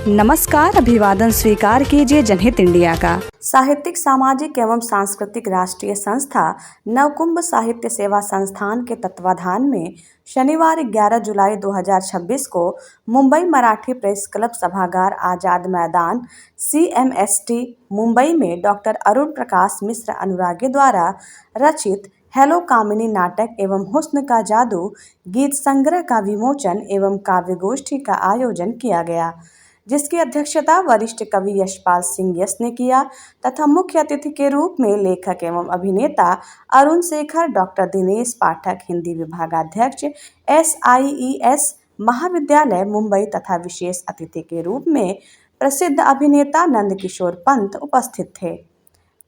नमस्कार, अभिवादन स्वीकार कीजिए जनहित इंडिया का। साहित्यिक, सामाजिक एवं सांस्कृतिक राष्ट्रीय संस्था नवकुंभ साहित्य सेवा संस्थान के तत्वाधान में शनिवार 11 जुलाई 2026 को मुंबई मराठी प्रेस क्लब सभागार आजाद मैदान CMST मुंबई में डॉक्टर अरुण प्रकाश मिश्र अनुरागी द्वारा रचित हेलो कामिनी नाटक एवं हुस्न का जादू गीत संग्रह का विमोचन एवं काव्य गोष्ठी का आयोजन किया गया, जिसकी अध्यक्षता वरिष्ठ कवि यशपाल सिंह यस ने किया तथा मुख्य अतिथि के रूप में लेखक एवं अभिनेता अरुण शेखर, डॉक्टर दिनेश पाठक, हिंदी विभागाध्यक्ष SIES महाविद्यालय मुंबई तथा विशेष अतिथि के रूप में प्रसिद्ध अभिनेता नंदकिशोर पंत उपस्थित थे।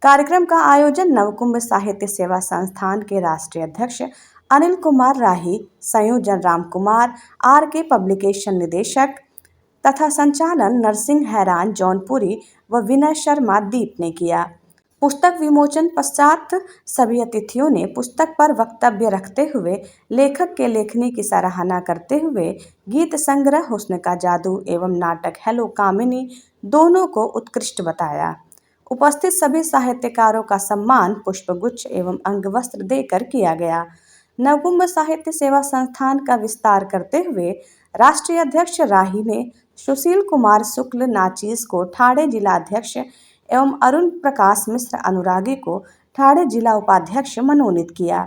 कार्यक्रम का आयोजन नवकुंभ साहित्य सेवा संस्थान के राष्ट्रीय अध्यक्ष अनिल कुमार राही, संयोजन राम कुमार, RK पब्लिकेशन निदेशक तथा संचालन नरसिंह हैरान जौनपुरी व विनय शर्मा दीप ने किया। पुस्तक विमोचन पश्चात सभी अतिथियों ने पुस्तक पर वक्तव्य रखते हुए लेखक के लेखनी की सराहना करते हुए गीत संग्रह हुस्न का जादू एवं नाटक हेलो कामिनी दोनों को उत्कृष्ट बताया। उपस्थित सभी साहित्यकारों का सम्मान पुष्पगुच्छ एवं अंगवस्त्र देकर किया गया। नवकुंभ साहित्य सेवा संस्थान का विस्तार करते हुए राष्ट्रीय अध्यक्ष राही ने सुशील कुमार शुक्ल नाचीस को ठाणे जिला अध्यक्ष एवं अरुण प्रकाश मिश्र अनुरागी को ठाणे जिला उपाध्यक्ष मनोनीत किया।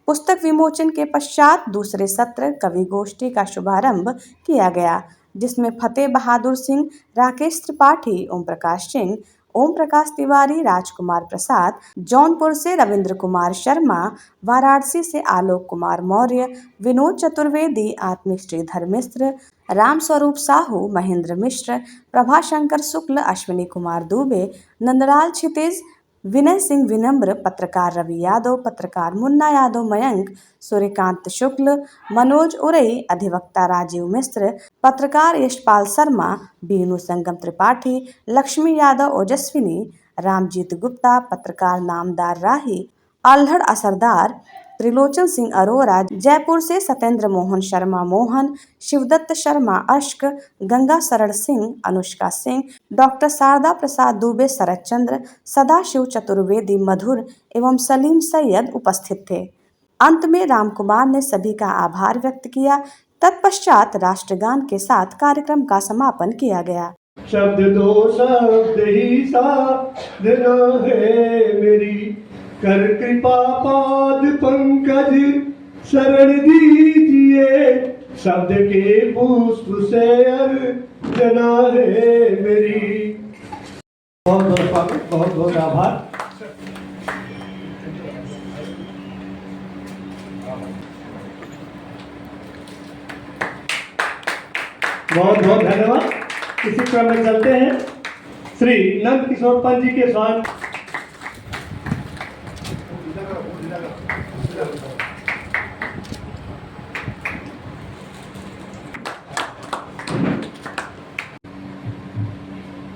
पुस्तक विमोचन के पश्चात दूसरे सत्र कवि गोष्ठी का शुभारंभ किया गया, जिसमें फतेह बहादुर सिंह, राकेश त्रिपाठी, ओम प्रकाश सिंह, ओम प्रकाश तिवारी, राजकुमार प्रसाद, जौनपुर से रविंद्र कुमार शर्मा, वाराणसी से आलोक कुमार मौर्य, विनोद चतुर्वेदी, आत्मिक श्रीधर मिश्र, राम स्वरूप साहू, महेंद्र मिश्र, प्रभाशंकर शुक्ल, अश्विनी कुमार दुबे, नंदलाल क्षितिज, विनय सिंह विनम्र, पत्रकार रवि यादव, पत्रकार मुन्ना यादव मयंक, सूर्यकांत शुक्ल, मनोज उरई, अधिवक्ता राजीव मिश्र, पत्रकार यशपाल शर्मा, बीनू संगम त्रिपाठी, लक्ष्मी यादव ओजस्विनी, रामजीत गुप्ता, पत्रकार नामदार राही, अल्हड़ असरदार, त्रिलोचन सिंह अरोरा, जयपुर से सत्येंद्र मोहन शर्मा मोहन, शिवदत्त शर्मा अश्क, गंगा शरण सिंह, अनुष्का सिंह, डॉक्टर शारदा प्रसाद दुबे, शरद चंद्र, सदाशिव चतुर्वेदी, मधुर एवं सलीम सैयद उपस्थित थे। अंत में राम कुमार ने सभी का आभार व्यक्त किया। तत्पश्चात राष्ट्रगान के साथ कार्यक्रम का समापन किया गया। शब्द दो शब्द ही साधना है मेरी, कर कृपा पाद पंकज शरण दीजिए, शब्द के पुष्प से अर्चना है मेरी। बहुत बहुत स्वागत, बहुत बहुत आभार। बहुत बहुत धन्यवाद। इसी क्रम में चलते हैं श्री नंदकिशोर पंत जी के स्वागत।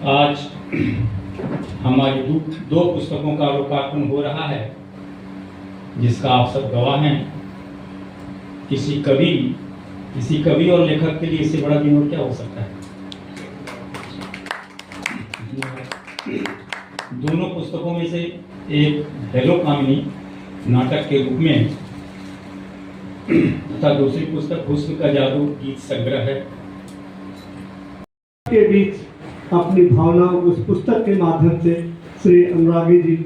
आज हमारी दो पुस्तकों का लोकार्पण हो रहा है, जिसका आप सब गवाह हैं। किसी कवि और लेखक के लिए इससे बड़ा दिन और क्या हो सकता है। दोनों पुस्तकों में से एक हेलो कामिनी नाटक के रूप में तथा दूसरी पुस्तक हुस्न का जादू गीत संग्रह है। के बीच अपनी भावनाओं उस पुस्तक के माध्यम से श्री अनुरागी जी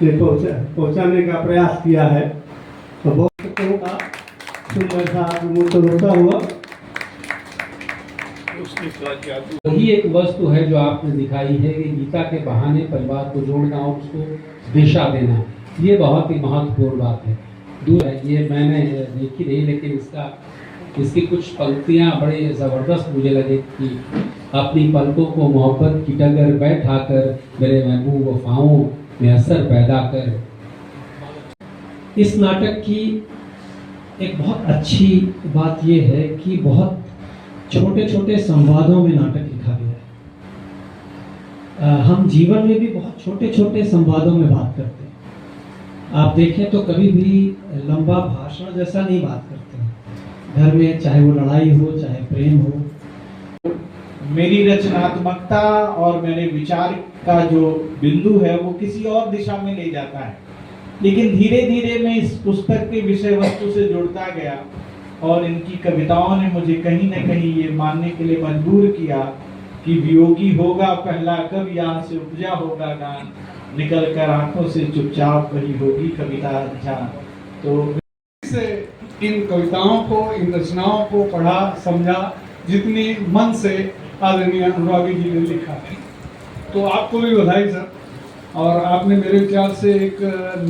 ने पहुंचाने का प्रयास किया है। तो बहुत का सुंदर सा होता हुआ वही एक वस्तु है जो आपने दिखाई है कि गीता के बहाने परिवार को जोड़ना और उसको दिशा देना, ये बहुत ही महत्वपूर्ण बात है। दूर है ये मैंने देखी नहीं, लेकिन इसकी कुछ पंक्तियाँ बड़े ज़बरदस्त मुझे लगे कि अपनी पलकों को मोहब्बत की डगर बैठा कर मेरे महबूब वफाओं में असर पैदा कर। इस नाटक की एक बहुत अच्छी बात यह है कि बहुत छोटे छोटे संवादों में नाटक लिखा गया है। हम जीवन में भी बहुत छोटे छोटे संवादों में बात करते हैं। आप देखें तो कभी भी लंबा भाषण जैसा नहीं बात करते हैं। घर में चाहे वो लड़ाई हो चाहे प्रेम हो, मेरी रचनात्मकता और मेरे विचार का जो बिंदु है वो किसी और दिशा में ले जाता है। लेकिन धीरे धीरे मैं इस पुस्तक के विषय वस्तु से जुड़ता गया और इनकी कविताओं ने मुझे कहीं न कहीं ये मानने के लिए मजबूर किया कि वियोगी होगा पहला कब, यहाँ से उपजा होगा गान, निकल कर आंखों से चुपचाप वही होगी कविता जान। तो से इन कविताओं को, इन रचनाओं को पढ़ा, समझा, जितनी मन से आदरणीय अनुरागी जी ने लिखा है। तो आपको भी बधाई सर। और आपने मेरे विचार से एक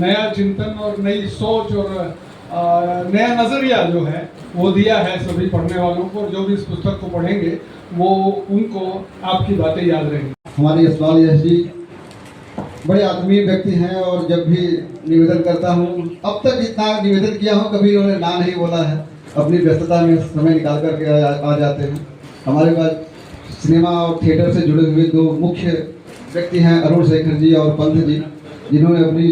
नया चिंतन और नई सोच और नया नज़रिया जो है वो दिया है सभी पढ़ने वालों को। और जो भी इस पुस्तक को पढ़ेंगे वो उनको आपकी बातें याद रहेंगी। हमारे यशपाल यश जी बड़े आत्मीय व्यक्ति हैं और जब भी निवेदन करता हूँ, अब तक जितना निवेदन किया हूँ कभी उन्होंने ना नहीं बोला है। अपनी व्यस्तता में समय निकाल करके आ जाते हैं। हमारे पास सिनेमा और थिएटर से जुड़े हुए दो मुख्य व्यक्ति हैं, अरुण शेखर जी और पंत जी, जिन्होंने अपनी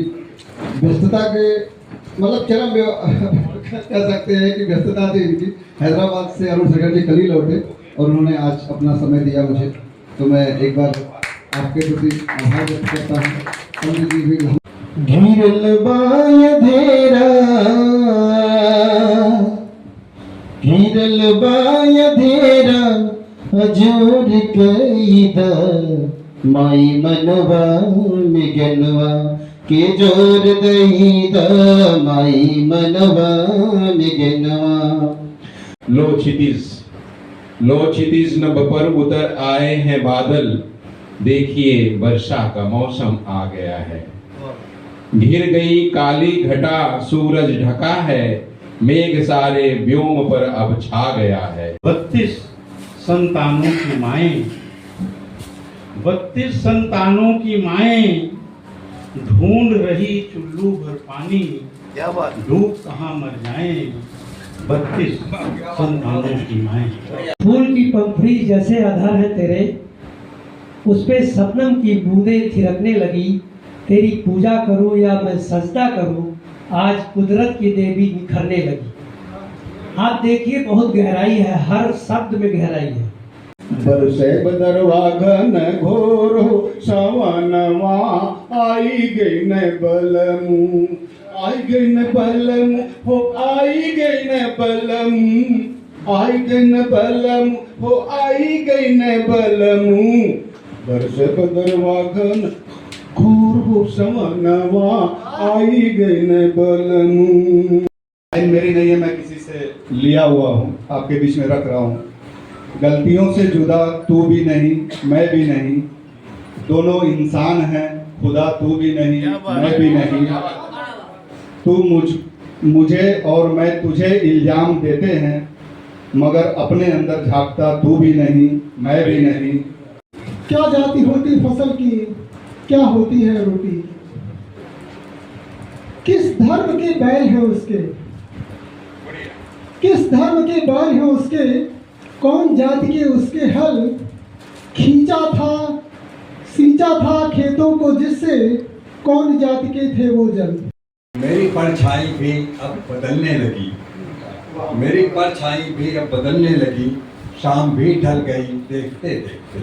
व्यस्तता के मतलब चरम कह सकते हैं कि व्यस्तता थी इनकी। हैदराबाद से अरुण शेखर जी कल ही लौटे और उन्होंने आज अपना समय दिया मुझे, तो मैं एक बार आपके प्रति आभार व्यक्त करता हूँ। पंत जी भी घिरल बाय धेरा हजूर कैदा माई मनवा मिगनवा के जोर दईदा माई मनवा मिगनवा। लो क्षितिज नभ पर उतर आए हैं बादल, देखिए वर्षा का मौसम आ गया है। घिर गई काली घटा सूरज ढका है, मेघ सारे व्योम पर अब छा गया है। 32 संतानों की माएं, 32 संतानों की माएं ढूंढ रही चुल्लू भर पानी, क्या बात, डूब कहाँ मर जाएं 32 संतानों की माएं। फूल की पंखुड़ी जैसे आधार है तेरे, उस पे शबनम की बूंदें थिरकने लगी। तेरी पूजा करूं या मैं सजदा करूं, आज कुदरत की देवी निखरने लगी। आप देखिए बहुत गहराई है, हर शब्द में गहराई है। बरसे बदरवा घन घोर हो सवनवा, आई गई न बलमू, आई गई न बलमू हो, आई गई न बलमू, आई गई न बलमू हो, आई गई न बलमू। बरसे बदरवा घन घोर हो सवनवा, आई गई न बलमू। मेरी नहीं है, मैं किसी से लिया हुआ हूँ, आपके बीच में रख रहा हूँ। गलतियों से जुदा तू भी नहीं मैं भी नहीं, दोनों इंसान हैं खुदा तू भी नहीं मैं भी नहीं। तू मुझे और मैं तुझे इल्जाम देते हैं, मगर अपने अंदर झांकता तू भी नहीं मैं भी नहीं। क्या जाति होती फसल की, क्या होती है रोटी, किस धर्म के बैल हैं उसके, किस धर्म के बैल हैं उसके, कौन जाति के उसके हल, खींचा था सींचा था खेतों को जिससे, कौन जाति के थे वो जल। मेरी परछाई भी अब बदलने लगी, मेरी परछाई भी अब बदलने लगी, शाम भी ढल गई देखते देखते।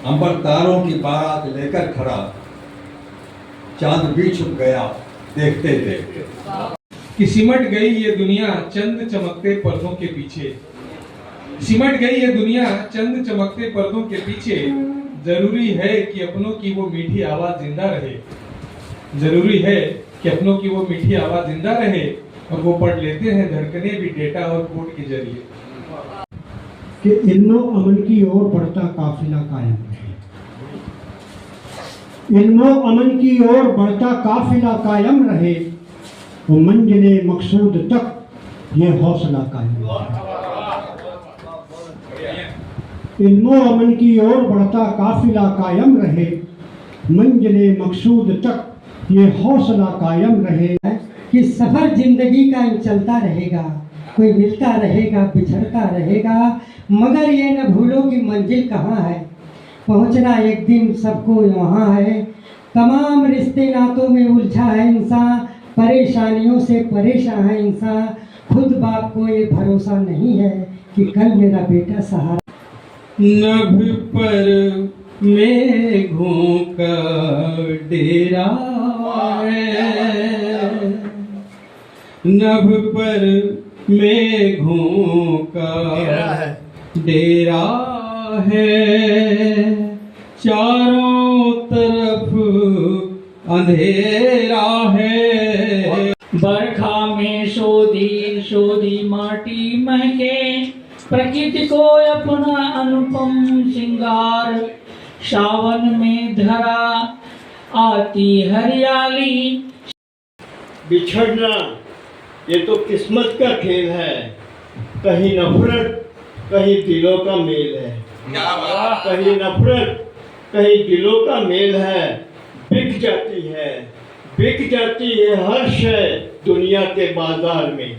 अंबर तारों की बारात लेकर खड़ा, चांद भी छुप गया देखते देखते। कि सिमट गई ये दुनिया चंद चमकते पर्दों के पीछे, सिमट गई ये दुनिया चंद चमकते पर्दों के पीछे। जरूरी है कि अपनों की वो मीठी आवाज जिंदा रहे, जरूरी है कि अपनों की वो मीठी आवाज जिंदा रहे। और वो पढ़ लेते हैं धड़कने भी डेटा और कोड के जरिए। कि इल्मो अमन की ओर बढ़ता काफिला कायम रहे, इल्मो अमन की ओर बढ़ता काफिला कायम रहे, वो मंजिले मकसूद तक ये हौसला कायम रहे। इल्मो अमन की ओर बढ़ता काफिला कायम रहे, मंजिले मकसूद तक ये हौसला कायम रहे। कि सफर जिंदगी का चलता रहेगा, कोई मिलता रहेगा बिछड़ता रहेगा, मगर ये न भूलो कि मंजिल कहाँ है, पहुँचना एक दिन सबको वहाँ है। तमाम रिश्ते नातों में उलझा है इंसान, परेशानियों से परेशान है इंसान, खुद बाप को ये भरोसा नहीं है कि कल मेरा बेटा सहारा। नभ पर मेघों का डेरा है, नभ पर मेघों का डेरा है, चारों तरफ अंधेरा है। बरखा में शोधी शोधी माटी महके, प्रकृति को अपना अनुपम श्रृंगार, सावन में धरा आती हरियाली। बिछड़ना ये तो किस्मत का खेल है, कहीं नफरत कहीं दिलों का मेल है, कहीं नफरत कहीं दिलों का मेल है। बिक जाती है हर शय दुनिया के बाजार में।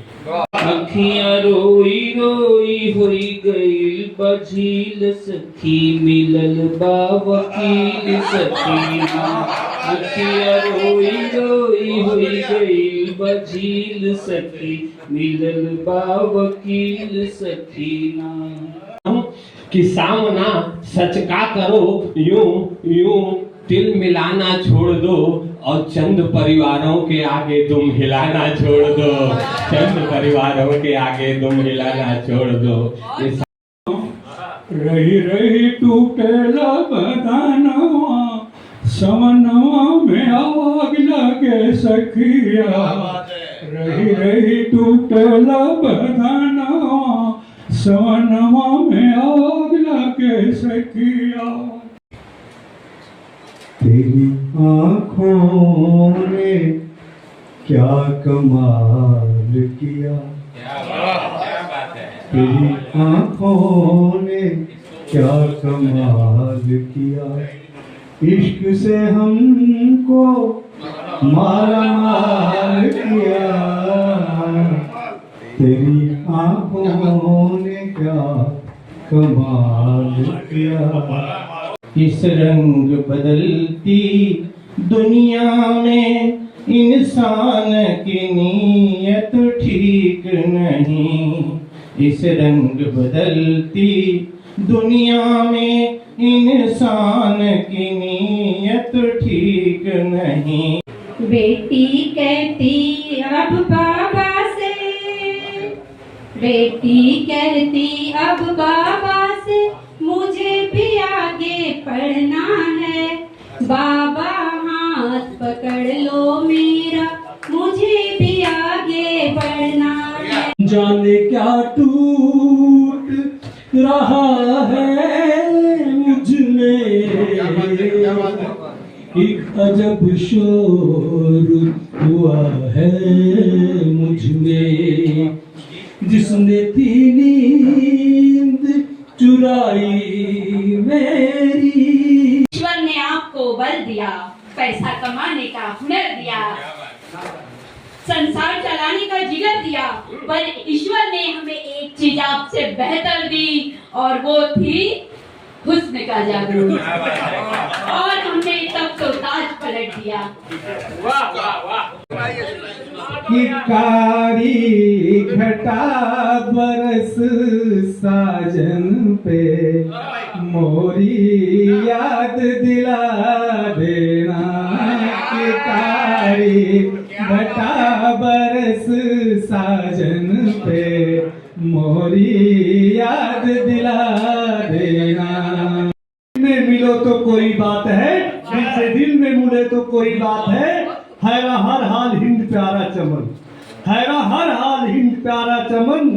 अखियां रोई रोई हुई गई बझील सखी, मिलल बा वकील सखीना। अखियां रोई रोई हुई गई बझील सखी, मिलल बा वकील सखीना। कि सामना सच का करो, यूं यूं तिल मिलाना छोड़ दो, और चंद परिवारों के आगे तुम हिलाना छोड़ दो, चंद परिवारों के आगे तुम हिलाना छोड़ दो। रही रही टूटेला बदानवा, समनवा में आग लगे सखिया। रही रही टूटेला बदानवा, समनवा में आग लगे सखिया। तेरी आँखों ने क्या कमाल किया, तेरी आँखों ने क्या कमाल किया। इश्क से हमको मारा मार किया, तेरी आँखों ने क्या कमाल किया। इस रंग बदलती दुनिया में इंसान की नीयत ठीक नहीं। इस रंग बदलती दुनिया में इंसान की नीयत ठीक नहीं। बेटी कहती अब बाबा से, बेटी कहती अब बाबा से, मुझे भी आगे पढ़ना है। बाबा हाथ पकड़ लो मेरा, मुझे भी आगे बढ़ना है। जाने क्या टूट रहा है मुझ में, एक अजब शोर हुआ है मुझ में, जिसने थी नींद चुराई मेरी। ईश्वर ने आपको बल दिया, पैसा कमाने का हुनर दिया, संसार चलाने का जिगर दिया, पर ईश्वर ने हमें एक चीज आपसे बेहतर दी, और वो थी हुस्न का जादू। और हमने तब तो ताज पलट दिया। वाह वाह वाह। कि कारी घटा बरस साजन पे, मोरी याद दिला देना। कि कारी घटा बरस साजन पे, मोरी याद दिला देना। में मिलो तो कोई बात है, दिल से दिल में मिले तो कोई बात है। हैरा हर हाल हिंद प्यारा चमन, हैरा हर हाल हिंद प्यारा चमन।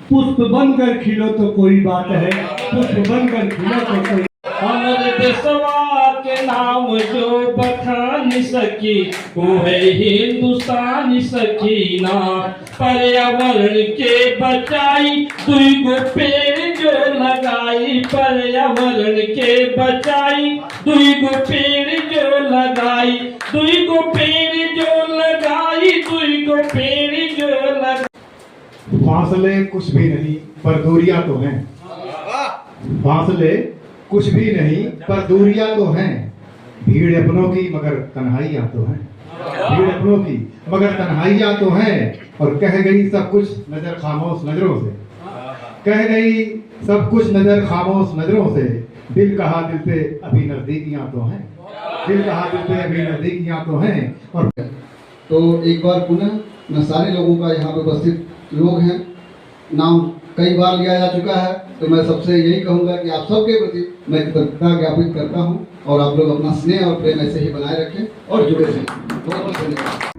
पुष्प बनकर खिलो तो कोई बात है, पुष्प बनकर खिलो तो कोई। अमर देशवा के नाम जो बखान सकी, वो है हिंदुस्तान सकीना। पर्यावरण के बचाई दुई गो पेड़ जो लगाई, पर्यावरण के बचाई दुई गो पेड़ जो लगाई, दुई गो पेड़ जो लगाई, दुई गो पेड़ जो लगाई। फासले कुछ भी नहीं पर दूरियां तो हैं, फासले कुछ भी नहीं पर दूरियां तो हैं। भीड़ अपनों की मगर तन्हाइयां तो हैं, भीड़ अपनों की मगर तन्हाइयां तो हैं। और कह गई सब कुछ नजर खामोश नजरों से, कह गई सब कुछ नजर खामोश नजरों से, दिल कहा दिल से अभी नजदीकियां तो हैं, दिल कहा दिल से अभी नजदीकियां तो हैं। और तो एक बार पुनः मैं सारे लोगों का यहाँ पे उपस्थित लोग हैं, नाम कई बार लिया जा चुका है, तो मैं सबसे यही कहूँगा कि आप सबके प्रति मैं कृतज्ञता ज्ञापित करता हूँ और आप लोग अपना स्नेह और प्रेम ऐसे ही बनाए रखें और जुड़े रहें। बहुत बहुत धन्यवाद।